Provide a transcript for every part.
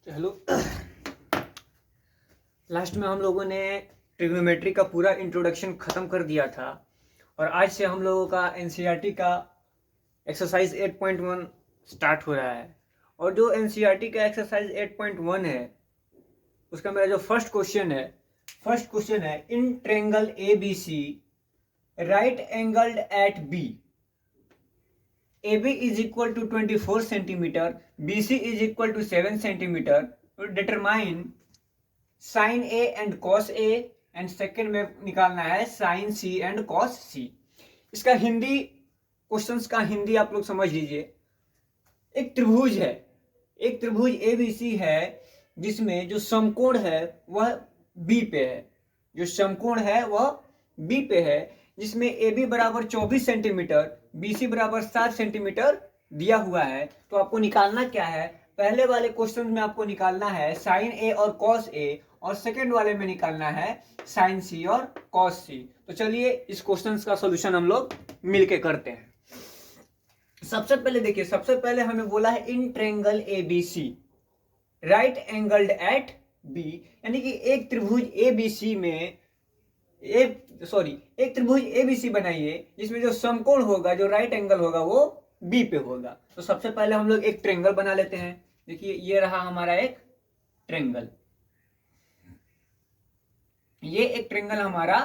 Hello. Last में हम लोगों ने ट्रिग्नोमेट्री का पूरा इंट्रोडक्शन ख़त्म कर दिया था और आज से हम लोगों का एनसीईआरटी का एक्सरसाइज 8.1 स्टार्ट हो रहा है। और जो एनसीईआरटी का एक्सरसाइज 8.1 है उसका मेरा जो फर्स्ट क्वेश्चन है in triangle A B C right angled at B AB is equal to 24 centimeter, BC is equal to 7 centimeter. To determine sin A and cos A and second में निकालना है sin C and cos C। इसका Hindi questions का हिंदी आप लोग समझ लीजिए। एक त्रिभुज ABC है जिसमें जो समकोण है वह B पे है, जिसमें AB बराबर 24 सेंटीमीटर, BC बराबर 7 सेंटीमीटर दिया हुआ है। तो आपको निकालना क्या है? पहले वाले क्वेश्चन में आपको निकालना है साइन A और कॉस A और सेकेंड वाले में निकालना है साइन C और कॉस C। तो चलिए इस क्वेश्चन का सोल्यूशन हम लोग मिलके करते हैं। सबसे पहले देखिए, सबसे पहले हमें बोला है in triangle ABC right angled eight B, यानी कि एक त्रिभुज ABC में एक त्रिभुज ABC बनाइए जिसमें जो समकोण होगा, जो राइट एंगल होगा वो B पे होगा। तो सबसे पहले हम लोग एक ट्रायंगल बना लेते हैं। देखिए ये रहा हमारा एक ट्रायंगल, ये एक ट्रायंगल हमारा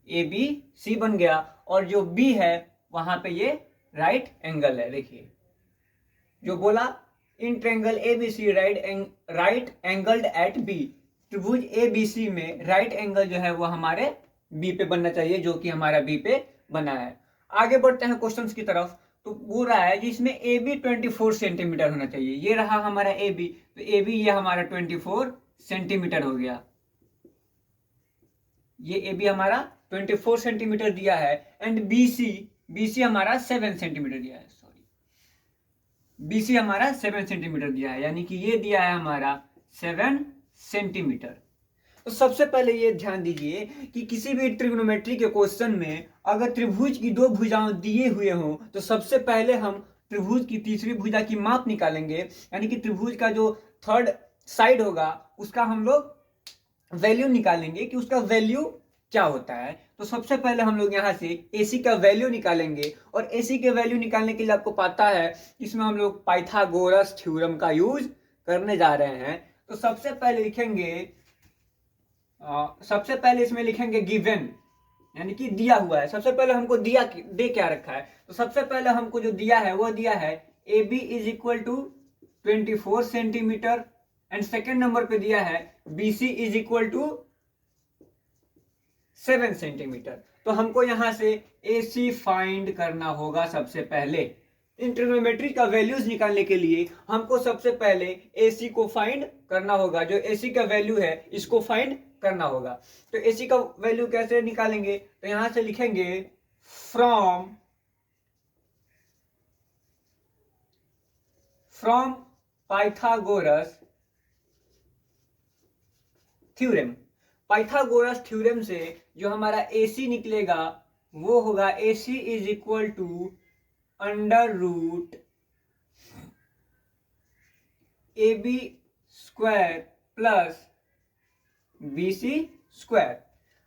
ABC बन गया और जो B है वहां पे ये राइट एंगल है। देखिए जो बोला in triangle ABC right angled eight B, त्रिभुज ABC में राइट एंगल जो है वो हमारे B पे बनना चाहिए, जो कि हमारा B पे बना है। आगे बढ़ते हैं क्वेश्चंस की तरफ। तो बोल रहा है जिसमें AB 24 सेंटीमीटर होना चाहिए। ये रहा हमारा AB, तो AB ये हमारा 24 सेंटीमीटर हो गया। ये AB हमारा 24 सेंटीमीटर दिया है एंड BC हमारा 7 सेंटीमीटर दिया है। BC हमारा 7 सेंटीमीटर दिया है, यानी कि ये दिया है हमारा 7 सेंटीमीटर। तो सबसे पहले ये ध्यान दीजिए कि किसी भी ट्रिग्नोमेट्री के क्वेश्चन में अगर त्रिभुज की दो भुजाएं दिए हुए हों तो सबसे पहले हम त्रिभुज की तीसरी भुजा की माप निकालेंगे, यानी कि त्रिभुज का जो थर्ड साइड होगा उसका हम लोग वैल्यू निकालेंगे कि उसका वैल्यू क्या होता है। तो सबसे पहले हम लोग यहाँ से AC का वैल्यू निकालेंगे और AC के वैल्यू निकालने के लिए आपको पता है इसमें हम लोग पाइथागोरस थ्योरम का यूज करने जा रहे हैं। तो सबसे पहले इसमें लिखेंगे गिवन, यानी कि दिया हुआ है। सबसे पहले हमको दे क्या रखा है, तो सबसे पहले हमको जो दिया है वो दिया है AB is equal to 24 centimetre and second number पे दिया है BC is equal to 7 centimetre. तो हमको यहां से AC फाइंड करना होगा। सबसे पहले इन ट्रिग्नोमेट्री का वैल्यूज निकालने के लिए हमको सबसे पहले AC को फाइंड करना होगा। जो AC का वैल्यू है इसको फाइंड करना होगा। तो AC का वैल्यू कैसे निकालेंगे, तो यहां से लिखेंगे फ्रॉम पाइथागोरस थ्योरम से जो हमारा AC निकलेगा वो होगा AC is equal to under root AB square plus BC square.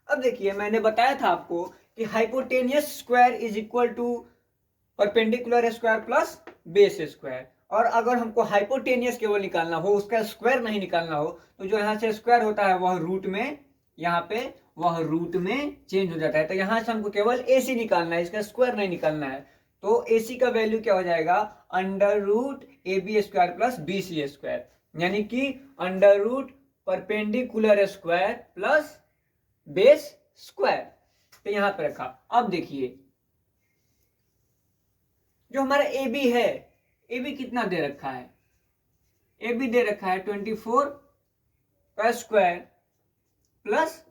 अब देखिए मैंने बताया था आपको कि hypotenuse square is equal to perpendicular square plus base square. और अगर हमको हाइपोटेनियस केवल निकालना हो, उसका स्क्वायर नहीं निकालना हो, तो जो यहाँ से स्क्वायर होता है वह रूट में, यहाँ पे वह रूट में चेंज हो जाता है। तो यहाँ से हमको केवल AC निकालना है, इसका स्क्वायर नहीं निकालना है। तो AC का वैल्यू क्या हो जाएगा, under root AB square plus BC square, यानी कि under root perpendicular square plus base square. तो यहां पे रखा। अब देखिए जो हमारा AB है, AB कितना दे रखा है, AB दे रखा है 24 का स्क्वायर प्लस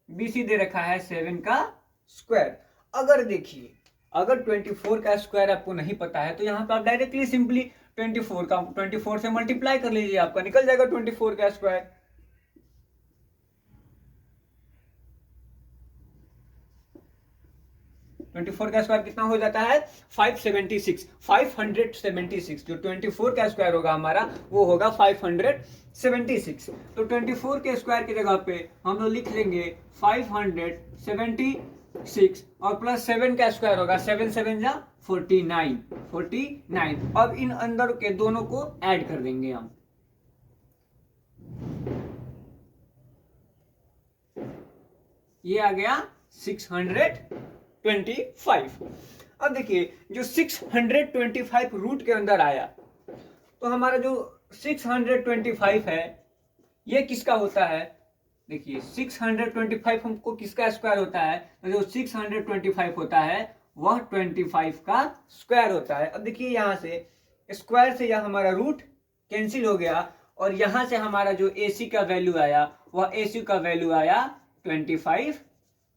BC दे रखा है 7 का स्क्वायर। अगर देखिए अगर 24 का स्क्वायर आपको नहीं पता है तो यहां पर आप डायरेक्टली सिंपली 24 से मल्टीप्लाई कर लीजिए, आपका निकल जाएगा 24 का स्क्वायर। 24 का स्क्वायर कितना हो जाता है 576, 576। जो 24 का स्क्वायर होगा हमारा वो होगा 576। तो 24 के स्क्वायर की जगह पे हम लोग लिख लेंगे 576 और प्लस 7 का स्क्वायर होगा 7 7 जा 49, 49। अब इन अंदर के दोनों को ऐड कर देंगे हम। ये आ गया 625। अब देखिए जो 625 रूट के अंदर आया तो हमारा जो 625 है ये किसका होता है। देखिए 625 हमको किसका स्क्वायर होता है, तो जो 625 होता है वह 25 का स्क्वायर होता है। अब देखिए यहां से स्क्वायर से यह हमारा रूट कैंसिल हो गया और यहां से हमारा जो AC का वैल्यू आया वह AC का वैल्यू आया 25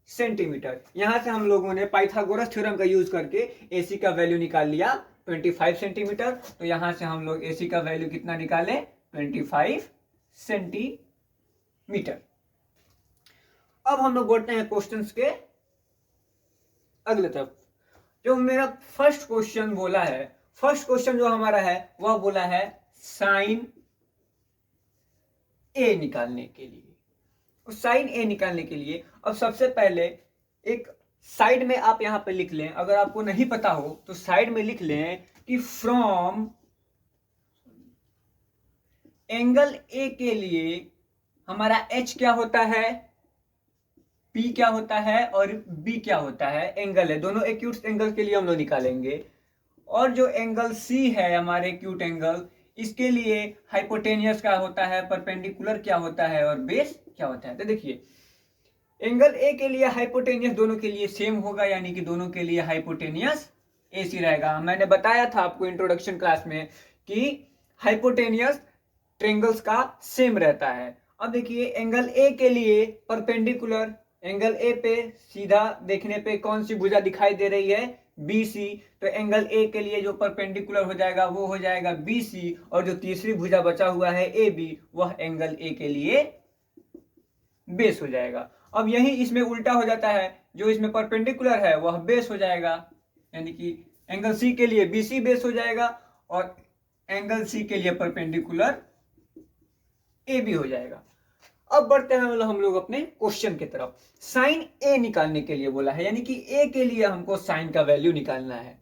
सेंटीमीटर। यहां से हम लोगों ने पाइथागोरस थ्योरम का यूज करके AC का वैल्यू निकाल लिया 25 सेंटीमीटर। तो यहां से हम लोग AC का वैल्यू कितना निकाले 25 सेंटीमीटर। अब हम लोग बढ़ते हैं क्वेश्चंस के अगले तरफ। जो मेरा फर्स्ट क्वेश्चन बोला है, फर्स्ट क्वेश्चन जो हमारा है वह बोला है साइन A निकालने के लिए। साइन A निकालने के लिए अब सबसे पहले एक साइड में आप यहां पे लिख लें, अगर आपको नहीं पता हो तो साइड में लिख लें कि फ्रॉम एंगल A के लिए हमारा H क्या होता है, P क्या होता है और B क्या होता है। एंगल है, दोनों एक्यूट एंगल के लिए हम लोग निकालेंगे। और जो एंगल C है हमारे एक्यूट एंगल, इसके लिए हाइपोटेनियस क्या होता है, परपेंडिकुलर क्या होता है और बेस क्या होता है। तो देखिए एंगल A के लिए हाइपोटेनियस दोनों के लिए सेम होगा, यानी कि दोनों के लिए हाइपोटेनियस AC रहेगा। मैंने बताया था आपको इंट्रोडक्शन क्लास में कि हाइपोटेनियस ट्रायंगल्स का सेम रहता है। अब देखिए एंगल A के लिए परपेंडिकुलर, एंगल A पे सीधा देखने पे कौन सी भुजा दिखाई दे रही है BC। तो एंगल A के लिए जो परपेंडिकुलर हो जाएगा वो हो जाएगा BC और जो तीसरी भुजा बचा हुआ है AB वह एंगल A के लिए बेस हो जाएगा। अब यही इसमें उल्टा हो जाता है, जो इसमें परपेंडिकुलर है वह बेस हो जाएगा, यानी कि एंगल C के लिए BC बेस हो जाएगा और एंगल C के लिए परपेंडिकुलर AB हो जाएगा। अब बढ़ते हैं हम लोग अपने क्वेश्चन की तरफ। साइन A निकालने के लिए बोला है, यानी कि A के लिए हमको साइन का वैल्यू निकालना है।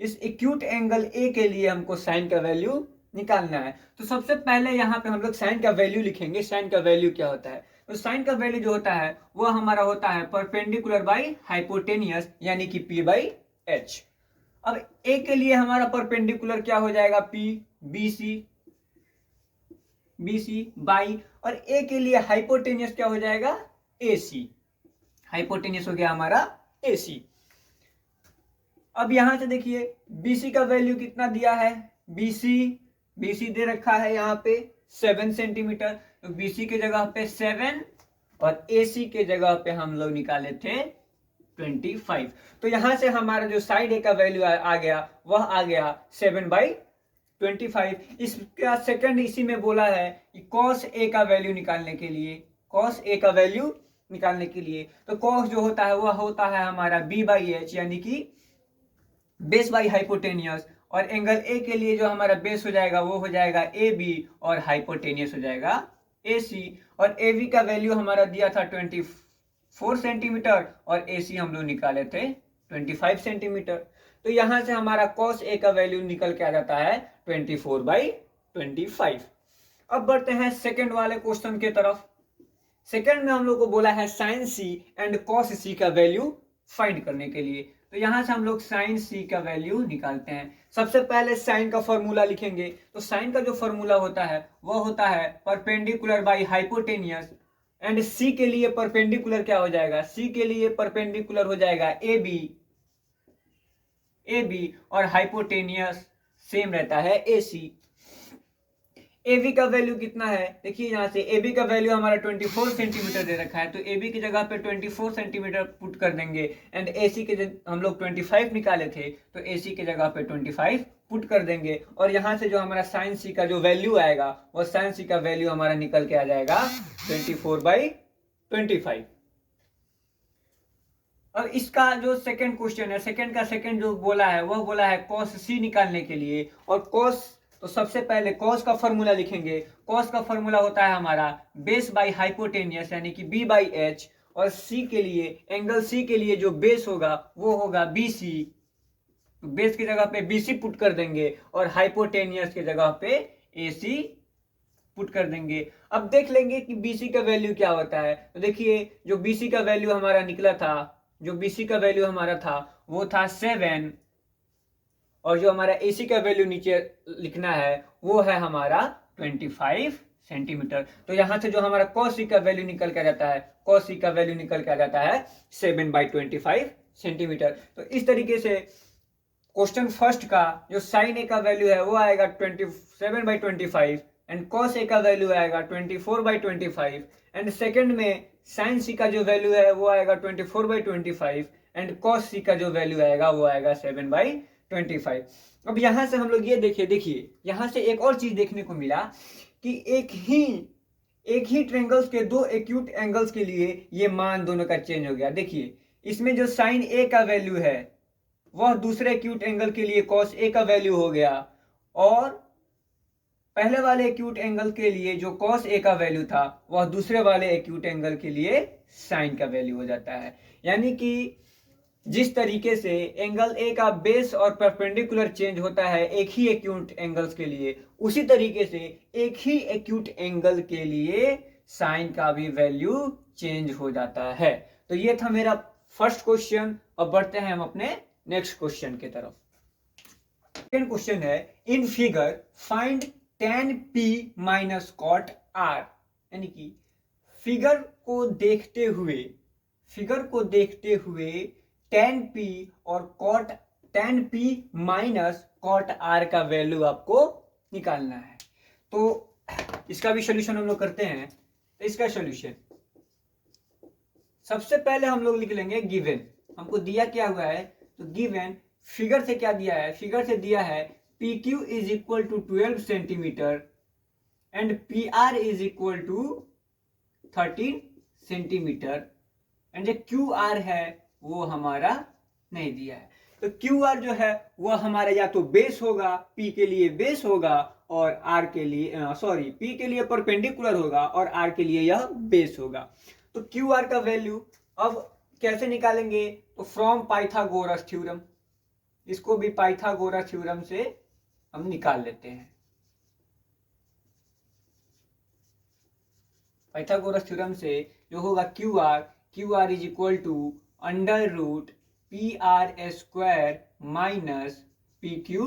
इस एक्यूट एंगल A के लिए हमको साइन का वैल्यू निकालना है। तो सबसे पहले यहाँ पे हम लोग साइन का वैल्यू लिखेंगे। साइन का वैल्यू क्या होता है, तो साइन का वैल्यू जो होता है वह हमारा होता है परपेंडिकुलर बाई हाइपोटेनियस, यानी कि P बाई H। अब A के लिए हमारा परपेंडिकुलर क्या हो जाएगा P BC बाई, और A के लिए हाइपोटेनियस क्या हो जाएगा AC। हाइपोटेनियस हो गया हमारा AC। अब यहां से देखिए BC का वैल्यू कितना दिया है, BC दे रखा है यहाँ पे 7 सेंटीमीटर। तो BC के जगह पे 7 और AC के जगह पे हम लोग निकाले थे 25। तो यहां से हमारा जो साइड A का वैल्यू आ गया वह आ गया 7/25। इसका सेकंड इसी में बोला है कि cos A का वैल्यू निकालने के लिए, cos A का वैल्यू निकालने के लिए तो cos जो होता है वह होता है हमारा B/H, यानी कि बेस बाई हाइपोटेनियस। और एंगल A के लिए जो हमारा बेस हो जाएगा वो हो जाएगा AB और हाइपोटेनियस हो जाएगा AC। और AB का वैल्यू हमारा दिया था 24 सेंटीमीटर और AC हम लोग निकाले थे 25 सेंटीमीटर। तो यहां से हमारा cos A का वैल्यू निकल के आ जाता है 24/25। अब बढ़ते हैं सेकंड वाले क्वेश्चन के तरफ। सेकंड में हम लोग को बोला है sine C and cos C का वैल्यू फाइंड करने के लिए। तो यहां से हम लोग साइन C का वैल्यू निकालते हैं। सबसे पहले साइन का फॉर्मूला लिखेंगे। तो साइन का जो फॉर्मूला होता है वह होता है perpendicular by hypotenuse, and C के लिए परपेंडिकुलर क्या हो जाएगा, C के लिए परपेंडिकुलर हो जाएगा AB और हाइपोटेनियस सेम रहता है AC। AB का वैल्यू कितना है, देखिए यहां से AB का वैल्यू हमारा 24 सेंटीमीटर दे रखा है। तो AB की जगह पे 24 सेंटीमीटर पुट कर देंगे, एंड AC के हम लोग 25 निकाले थे तो AC की जगह पे 25 पुट कर देंगे। और यहां से जो हमारा साइन C का जो वैल्यू आएगा वो साइन C का वैल्यू हमारा निकल के आ जाएगा 24/25। अब इसका जो सेकंड क्वेश्चन है, सेकंड का सेकंड जो बोला है वह बोला है cos c निकालने के लिए। और cos, तो सबसे पहले cos का फॉर्मूला लिखेंगे। cos का फॉर्मूला होता है हमारा बेस बाई हाइपोटेनियस यानी कि b बाई एच, और c के लिए, एंगल c के लिए जो बेस होगा वो होगा BC। तो बेस की जगह पे BC पुट कर देंगे और हाइपोटेनियस की जगह पे AC पुट कर देंगे। अब देख लेंगे कि BC का वैल्यू क्या होता है। तो देखिए जो BC का वैल्यू हमारा निकला था, जो BC का वैल्यू हमारा था वो था 7, और जो हमारा AC का वैल्यू नीचे लिखना है वो है हमारा 25 सेंटीमीटर। तो यहां से जो हमारा cos C का वैल्यू निकल के आ जाता है, cos C का वैल्यू निकल के आ जाता है 7/25 सेंटीमीटर। तो इस तरीके से क्वेश्चन फर्स्ट का जो साइन ए का वैल्यू है वो आएगा 27/25 एंड cos ए का वैल्यू आएगा 24/25 एंड सेकंड में साइन सी का जो वैल्यू है वो आएगा 24/25 एंड cos सी का जो वैल्यू आएगा वो आएगा 7/25। अब यहां से हम लोग ये देखिए यहां से एक और चीज देखने को मिला कि एक ही ट्रायंगल्स के दो एक्यूट एंगल्स के लिए ये मान दोनों का चेंज हो गया। देखिए इसमें जो साइन ए का वैल्यू है वह दूसरे एक्यूट एंगल के लिए cos ए का वैल्यू हो गया, और पहले वाले एक्यूट एंगल के लिए जो cos ए का वैल्यू था वह दूसरे वाले एक्यूट एंगल के लिए साइन का वैल्यू हो जाता है। यानी कि जिस तरीके से एंगल ए का बेस और परपेंडिकुलर चेंज होता है एक ही एक्यूट एंगल्स के लिए, उसी तरीके से एक ही एक्यूट एंगल के लिए साइन का भी वैल्यू चेंज हो जाता है। तो ये था मेरा फर्स्ट क्वेश्चन। अब बढ़ते हैं हम अपने नेक्स्ट क्वेश्चन की तरफ। सेकंड क्वेश्चन है in figure find tan p minus cot r, यानी कि फिगर को देखते हुए tan p और tan p minus cot r का वैल्यू आपको निकालना है। तो इसका भी सॉल्यूशन हम लोग करते हैं। तो इसका सॉल्यूशन सबसे पहले हम लोग लिख लेंगे गिवन, हमको दिया क्या हुआ है। तो गिवन फिगर से क्या दिया है, फिगर से दिया है PQ is equal to 12 centimetre and PR is equal to 13 centimetre and जो QR है वो हमारा नहीं दिया है। तो QR जो है वो हमारा या तो बेस होगा, P के लिए बेस होगा और R के लिए P के लिए परपेंडिकुलर होगा और R के लिए यह बेस होगा। तो QR का वैल्यू अब कैसे निकालेंगे, तो फ्रॉम पाइथागोरस थ्योरम, इसको भी पाइथागोरस थ्योरम से हम निकाल लेते हैं। पाइथागोरस थ्योरम से जो होगा QR is equal to under root PR square minus PQ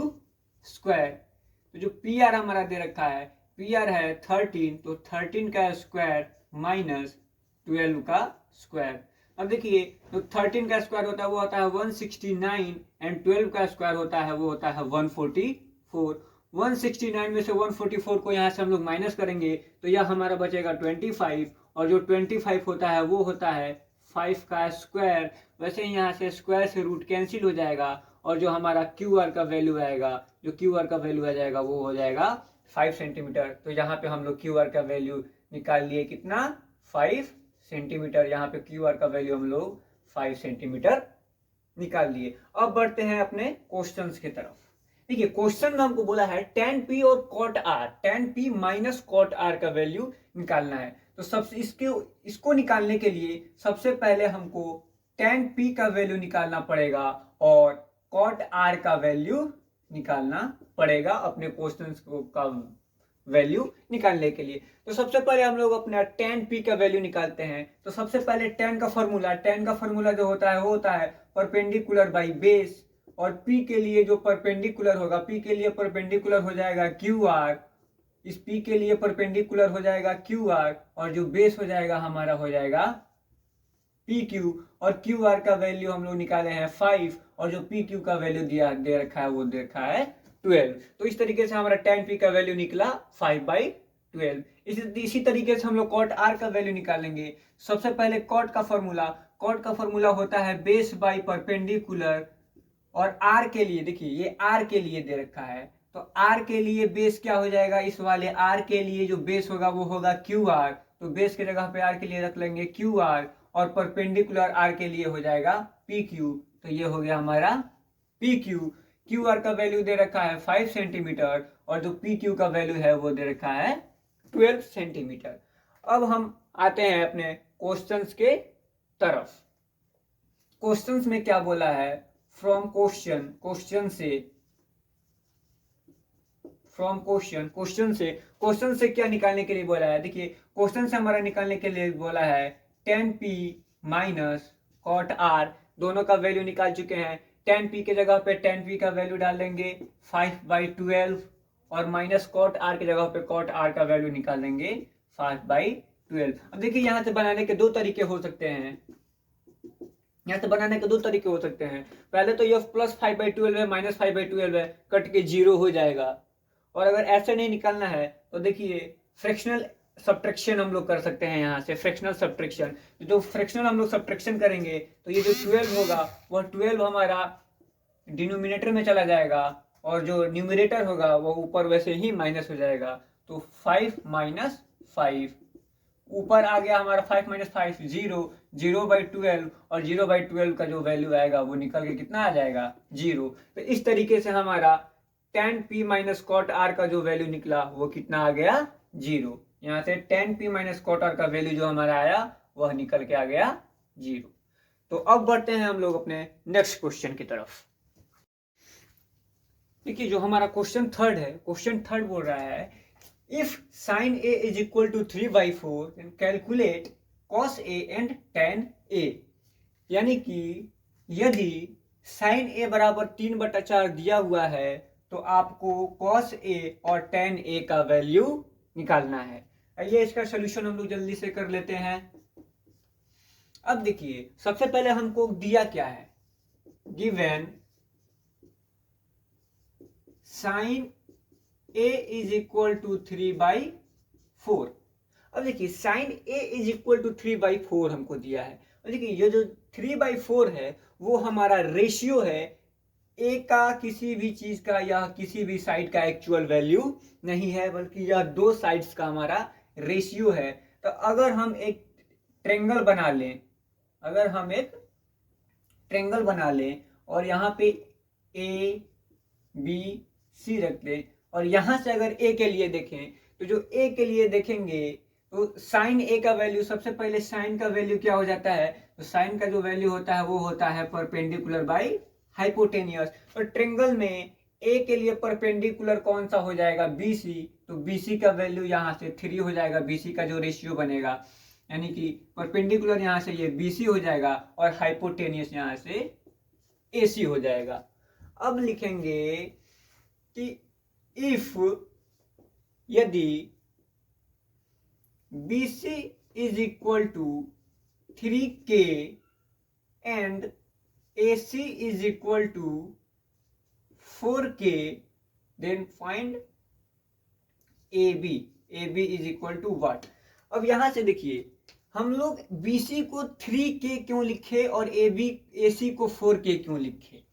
square. तो जो PR हमारा दे रखा है, PR है 13, तो 13 का स्क्वायर माइनस 12 का स्क्वायर। अब देखिए तो 13 का स्क्वायर होता है वो होता है 169 एंड 12 का स्क्वायर होता है वो होता है 144। 169 में से 144 को यहाँ से हम लोग माइनस करेंगे तो यह हमारा बचेगा 25, और जो 25 होता है वो होता है 5 का स्क्वायर। वैसे ही यहाँ से स्क्वायर से रूट कैंसिल हो जाएगा और जो हमारा QR का वैल्यू आएगा, जो QR का वैल्यू आ जाएगा वो हो जाएगा 5 सेंटीमीटर। तो यहाँ पे हम लोग QR का वैल्यू निकाल लिए कितना, 5 सेंटीमीटर। यहाँ पे QR का वैल्यू हम लोग 5 सेंटीमीटर निकाल लिए। अब बढ़ते हैं अपने क्वेश्चंस की तरफ। देखिए क्वेश्चन में हमको बोला है tan p और cot r, tan p minus cot r का वैल्यू निकालना है। तो सबसे इसको निकालने के लिए सबसे पहले हमको tan p का वैल्यू निकालना पड़ेगा और cot r का वैल्यू निकालना पड़ेगा अपने क्वेश्चन का वैल्यू निकालने के लिए। तो सबसे पहले हम लोग अपना tan p का वैल्यू निकालते हैं। तो सबसे पहले tan का फॉर्मूला जो होता है वो होता है परपेंडिकुलर बाई बेस, और P के लिए जो परपेंडिकुलर होगा, P के लिए परपेंडिकुलर हो जाएगा QR, इस P के लिए परपेंडिकुलर हो जाएगा QR, और जो बेस हो जाएगा हमारा हो जाएगा PQ, और QR का वैल्यू हम लोग निकाले हैं 5, और जो PQ का वैल्यू दे रखा है वो दे रखा है 12। तो इस तरीके से हमारा tan P का वैल्यू निकला 5/12। इसी तरीके से हम लोग cot R का वैल्यू निकालेंगे। सबसे पहले cot का फॉर्मूला होता है बेस बाई परपेंडिकुलर, और R के लिए देखिए ये R के लिए दे रखा है, तो R के लिए बेस क्या हो जाएगा, इस वाले R के लिए जो बेस होगा वो होगा QR, तो बेस की जगह पे R के लिए रख लेंगे QR, और परपेंडिकुलर आर के लिए हो जाएगा पी क्यू। तो ये हो गया हमारा पी क्यू। क्यू आर का वैल्यू दे रखा है 5 सेंटीमीटर और जो पी क्यू का वैल्यू है वो दे रखा है 12 सेंटीमीटर। अब हम आते हैं अपने क्वेश्चंस के तरफ। क्वेश्चंस में क्या बोला है, फ्रॉम क्वेश्चन, क्वेश्चन से क्या निकालने के लिए बोला है। देखिए क्वेश्चन से हमारा निकालने के लिए बोला है tan p minus cot r, दोनों का वैल्यू निकाल चुके हैं। tan p के जगह पे tan p का वैल्यू डाल देंगे 5/12 और माइनस cot r की जगह पे cot r का वैल्यू निकाल देंगे 5/12। अब देखिए यहाँ से बनाने के दो तरीके हो सकते हैं, पहले तो ये प्लस 5/12 है माइनस 5/12 है, कट के 0 हो जाएगा। और अगर ऐसे नहीं निकालना है तो देखिए फ्रैक्शनल सब्ट्रैक्शन हम लोग कर सकते हैं। यहाँ से फ्रैक्शनल सब्ट्रैक्शन, जो फ्रैक्शनल हम लोग सब्ट्रैक्शन करेंगे तो ये जो 12 होगा वह 12 हमारा डिनोमिनेटर में चला जाएगा और जो न्यूमरेटर होगा वो ऊपर वैसे ही माइनस हो जाएगा। तो 5 माइनस 5 ऊपर आ गया हमारा 5 माइनस 5 0, 0/12 और 0/12 का जो वैल्यू आएगा वो निकल के कितना आ जाएगा 0। तो इस तरीके से हमारा tan p minus cot r का जो वैल्यू निकला वो कितना आ गया 0। यहाँ से tan p minus cot r का वैल्यू जो हमारा आया वह निकल के आ गया 0। तो अब बढ़ते हैं हम लोग अपने नेक्स्ट क्वेश्चन की तरफ। देखिए जो हमारा क्वेश्चन थर्ड बोल रहा है if sin a is equal to 3/4 then calculate cos a and tan a। यानी कि यदि sin a बराबर 3/4 दिया हुआ है तो आपको cos a और tan a का वैल्यू निकालना है। आइए इसका सॉल्यूशन हम लोग जल्दी से कर लेते हैं। अब देखिए सबसे पहले हमको दिया क्या है, given sin a is equal to 3/4। अब देखिए sin a is equal to 3/4 हमको दिया है। और देखिए ये जो 3/4 है वो हमारा रेशियो है a का किसी भी चीज का या किसी भी साइड का एक्चुअल वैल्यू नहीं है, बल्कि यह दो साइड्स का हमारा रेशियो है। तो अगर हम एक ट्रेंगल बना लें और यहाँ पे a b c रख दें और यहाँ से अगर a के लिए देखें तो जो a के लिए देखेंगे तो साइन a का वैल्यू, सबसे पहले साइन का वैल्यू क्या हो जाता है, तो साइन का जो वैल्यू होता है वो होता है परपेंडिकुलर बाई हाइपोटेनियस। और ट्रेंगल में a के लिए परपेंडिकुलर कौन सा हो जाएगा BC, तो BC का वैल्यू यहाँ से 3 हो जाएगा, BC का जो रेशियो बनेगा, यानी कि परपेंडिकुलर यहाँ से ये BC हो जाएगा और हाइपोटेनियस यहाँ से AC हो जाएगा। अब लिखेंगे कि इफ यदि BC is equal to 3K and AC is equal to 4K, then find AB is equal to what। अब यहां से देखिए हम लोग BC को 3K क्यों लिखे और AC को 4K क्यों लिखे।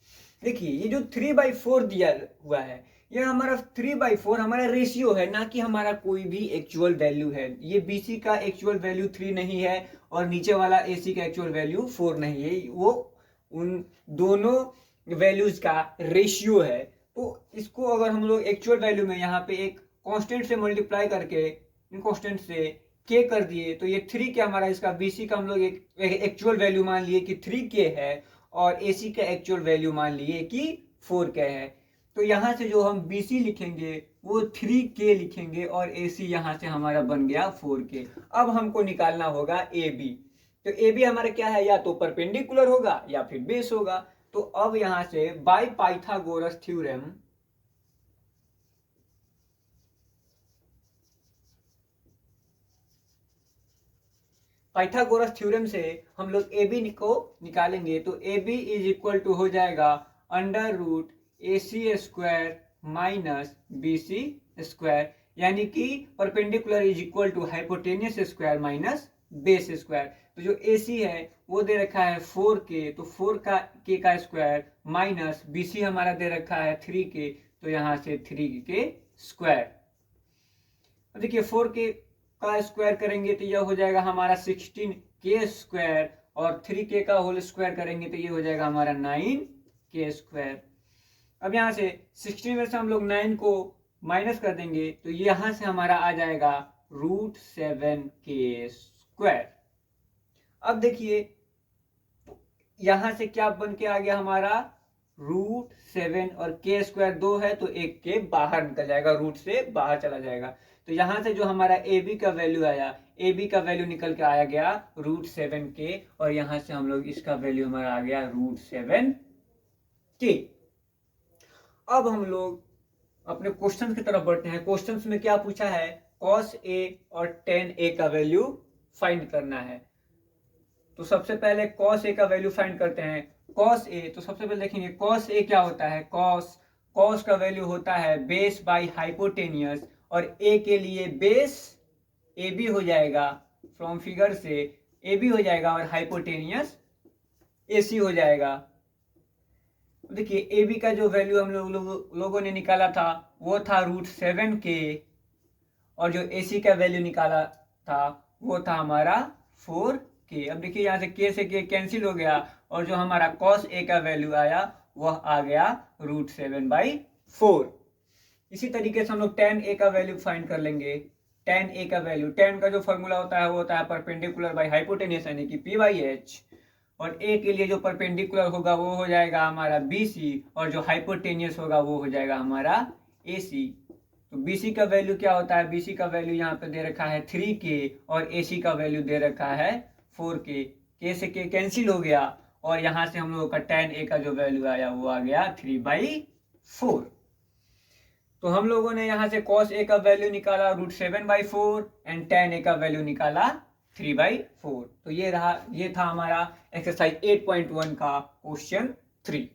देखिए ये जो 3/4 दिया हुआ है यह हमारा 3/4 हमारा रेशियो है, ना कि हमारा कोई भी एक्चुअल वैल्यू है। ये BC का एक्चुअल वैल्यू 3 नहीं है और नीचे वाला AC का एक्चुअल वैल्यू 4 नहीं है, वो उन दोनों वैल्यूज का रेशियो है। तो इसको अगर हम लोग एक्चुअल वैल्यू में यहाँ पे एक कांस्टेंट से मल्टीप्लाई करके इन कांस्टेंट से K कर दिए तो ये 3K हमारा, इसका BC का हम लोग एक एक्चुअल वैल्यू मान लिए कि 3K है और AC का एक्चुअल वैल्यू मान लिए कि 4K है। तो यहाँ से जो हम BC लिखेंगे वो 3K लिखेंगे और AC यहाँ से हमारा बन गया 4K। अब हमको निकालना होगा AB। तो AB हमारा क्या है, या तो परपेंडिकुलर होगा या फिर बेस होगा। तो अब यहाँ से बाय पाइथागोरस थ्योरम से हम लोग AB को निकालेंगे। तो AB इज इक्वल टू हो जाएगा √AC² माइनस BC स्क्वायर, यानी कि perpendicular is equal to hypotenuse square minus base square. तो जो AC है वो दे रखा है 4K, तो 4K का स्क्वायर माइनस BC हमारा दे रखा है 3K, तो यहाँ से 3K स्क्वायर। देखिए 4K का स्क्वायर करेंगे तो यह हो जाएगा हमारा 16K स्क्वायर और 3k का होल स्क्वायर करेंगे तो ये हो जाएगा हमारा 9k²। अब यहाँ से 16 में से हम लोग 9 को माइनस कर देंगे तो यहाँ से हमारा आ जाएगा √7k²। अब देखिए यहाँ से क्या बन के आ गया हमारा √7 और k² 2 है तो एक के बाहर निकल जाएगा, रूट से बाहर चला जाएगा। तो यहाँ से जो हमारा AB का वैल्यू आया, AB का वैल्यू निकल के आया गया √7k और यहाँ से हम लोग इसका वैल्यू हमारा आ गया √7k। अब हम लोग अपने क्वेश्चन की तरफ बढ़ते हैं। क्वेश्चन में क्या पूछा है, cos A और tan A का वैल्यू फाइंड करना है। तो सबसे पहले cos A का वैल्यू फाइंड करते हैं। cos A, तो सबसे पहले देखेंगे cos A क्या होता है। cos का वैल्यू होता है बेस बाई हाइपोटेनियस और A के लिए बेस AB हो जाएगा, फ्रॉम फिगर से AB हो जाएगा और हाइपोटेनियस AC हो जाएगा। देखिए AB का जो वैल्यू हम लोगों ने निकाला था वो था √7k और जो AC का वैल्यू निकाला था वो था हमारा 4k। अब देखिए यहाँ से k से k कैंसिल हो गया और जो हमारा cos A का वैल्यू आया वह आ गया √7/4। इसी तरीके से हम लोग tan A का वैल्यू फाइंड कर लेंगे। tan A का वैल्यू, tan का जो फॉर्मूला होता है वो होता है परपेंडिकुलर बाई हाइपोटेनियस यानी कि P/H, और A के लिए जो परपेंडिकुलर होगा वो हो जाएगा हमारा BC और जो हाइपोटेनियस होगा वो हो जाएगा हमारा AC। तो BC का वैल्यू क्या होता है, BC का वैल्यू यहाँ पे दे रखा है 3k और AC का वैल्यू दे रखा है 4k। k से k कैंसिल हो गया और यहाँ से हम लोगों का tan A का जो वैल्यू आया वो आ गया 3/4। तो हम लोगों ने यहाँ से cos A का वैल्यू निकाला √7/4 एंड tan A का वैल्यू निकाला 3/4। तो ये था हमारा एक्सरसाइज 8.1 का क्वेश्चन 3।